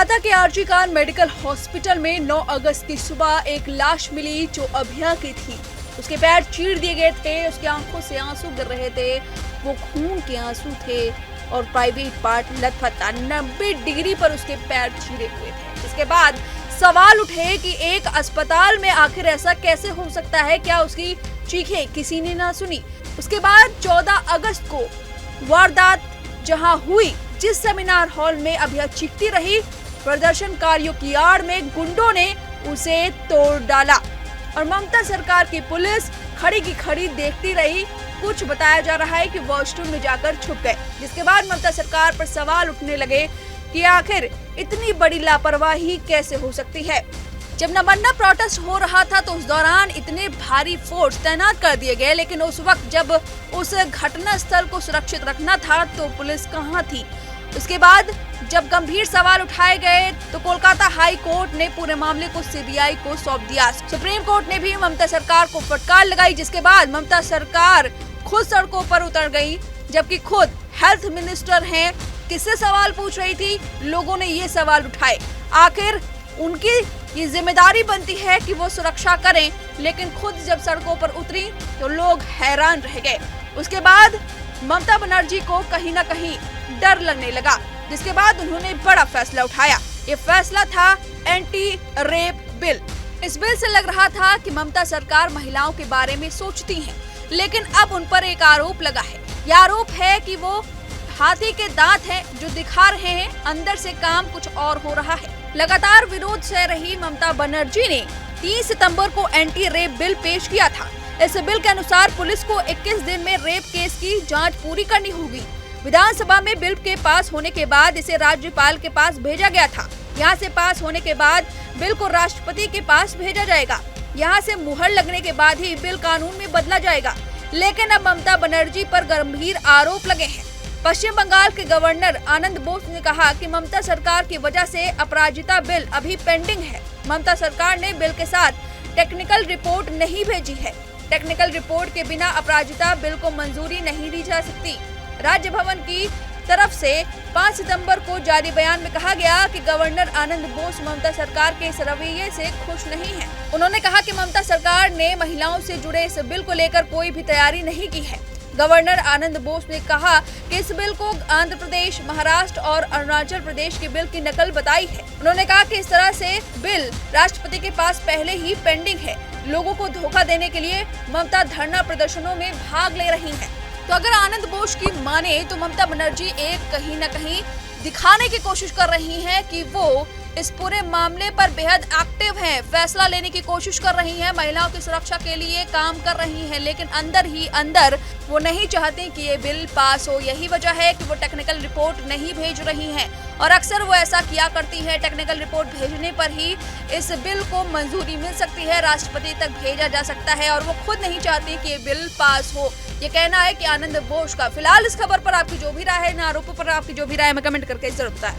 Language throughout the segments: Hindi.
कोलकाता के आरजी खान मेडिकल हॉस्पिटल में 9 अगस्त की सुबह एक लाश मिली जो अभया की थी। उसके पैर चीर दिए गए थे, उसकी आंखों से आंसू गिर रहे थे, वो खून के आंसू थे और प्राइवेट पार्ट लथपथ था। 90 डिग्री पर उसके पैर चीरे हुए थे। इसके बाद सवाल उठे कि एक अस्पताल में आखिर ऐसा कैसे हो सकता है, क्या उसकी चीखें किसी ने ना सुनी। उसके बाद 14 अगस्त को वारदात जहां हुई, जिस सेमिनार हॉल में अभया चीखती रही, प्रदर्शनकारियों की आड़ में गुंडों ने उसे तोड़ डाला और ममता सरकार की पुलिस खड़ी की खड़ी देखती रही। कुछ बताया जा रहा है कि वॉशरूम में जाकर छुप गए, जिसके बाद ममता सरकार पर सवाल उठने लगे कि आखिर इतनी बड़ी लापरवाही कैसे हो सकती है। जब नमन्ना प्रोटेस्ट हो रहा था तो उस दौरान इतने भारी फोर्स तैनात कर दिए गए, लेकिन उस वक्त जब उस घटना स्थल को सुरक्षित रखना था तो पुलिस कहाँ थी। उसके बाद जब गंभीर सवाल उठाए गए तो कोलकाता हाई कोर्ट ने पूरे मामले को सीबीआई को सौंप दिया। सुप्रीम कोर्ट ने भी ममता सरकार को फटकार लगाई, जिसके बाद ममता सरकार खुद सड़कों पर उतर गई, जबकि खुद हेल्थ मिनिस्टर हैं। किससे सवाल पूछ रही थी? लोगों ने ये सवाल उठाए। आखिर उनकी ये जिम्मेदारी बनती है कि वो सुरक्षा करें, लेकिन खुद जब सड़कों पर उतरी तो लोग हैरान रह गए। उसके बाद ममता बनर्जी को कहीं ना कहीं डर लगने लगा, जिसके बाद उन्होंने बड़ा फैसला उठाया। ये फैसला था एंटी रेप बिल। इस बिल से लग रहा था कि ममता सरकार महिलाओं के बारे में सोचती हैं, लेकिन अब उन पर एक आरोप लगा है। यह आरोप है कि वो हाथी के दांत हैं जो दिखा रहे हैं, अंदर से काम कुछ और हो रहा है। लगातार विरोध सह रही ममता बनर्जी ने 30 सितंबर को एंटी रेप बिल पेश किया था। इस बिल के अनुसार पुलिस को 21 दिन में रेप केस की जांच पूरी करनी होगी। विधानसभा में बिल के पास होने के बाद इसे राज्यपाल के पास भेजा गया था। यहाँ से पास होने के बाद बिल को राष्ट्रपति के पास भेजा जाएगा। यहाँ से मुहर लगने के बाद ही बिल कानून में बदला जाएगा। लेकिन अब ममता बनर्जी पर गंभीर आरोप लगे हैं। पश्चिम बंगाल के गवर्नर आनंद बोस ने कहा कि ममता सरकार की वजह से अपराजिता बिल अभी पेंडिंग है। ममता सरकार ने बिल के साथ टेक्निकल रिपोर्ट नहीं भेजी है। टेक्निकल रिपोर्ट के बिना अपराजिता बिल को मंजूरी नहीं दी जा सकती। राज्य भवन की तरफ से 5 सितंबर को जारी बयान में कहा गया कि गवर्नर आनंद बोस ममता सरकार के इस रवैये से खुश नहीं है। उन्होंने कहा कि ममता सरकार ने महिलाओं से जुड़े इस बिल को लेकर कोई भी तैयारी नहीं की है। गवर्नर आनंद बोस ने कहा कि इस बिल को आंध्र प्रदेश, महाराष्ट्र और अरुणाचल प्रदेश के बिल की नकल बताई है। उन्होंने कहा कि इस तरह से बिल राष्ट्रपति के पास पहले ही पेंडिंग है। लोगों को धोखा देने के लिए ममता धरना प्रदर्शनों में भाग ले रही हैं। तो अगर आनंद बोस की माने तो ममता बनर्जी एक कहीं न कहीं दिखाने की कोशिश कर रही हैं कि वो इस पूरे मामले पर बेहद एक्टिव हैं, फैसला लेने की कोशिश कर रही हैं, महिलाओं की सुरक्षा के लिए काम कर रही हैं, लेकिन अंदर ही अंदर वो नहीं चाहती कि ये बिल पास हो। यही वजह है कि वो टेक्निकल रिपोर्ट नहीं भेज रही हैं और अक्सर वो ऐसा किया करती है। टेक्निकल रिपोर्ट भेजने पर ही इस बिल को मंजूरी मिल सकती है, राष्ट्रपति तक भेजा जा सकता है और वो खुद नहीं चाहती कि ये बिल पास हो। ये कहना है कि आनंद बोस का। फिलहाल इस खबर पर आपकी जो भी राय है, इन आरोपों पर आपकी जो भी राय है, हमें कमेंट करके जरूर बताएं।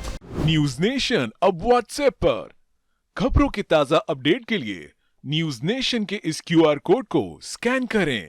न्यूज नेशन अब व्हाट्सएप पर खबरों के ताजा अपडेट के लिए न्यूज नेशन के इस QR कोड को स्कैन करें।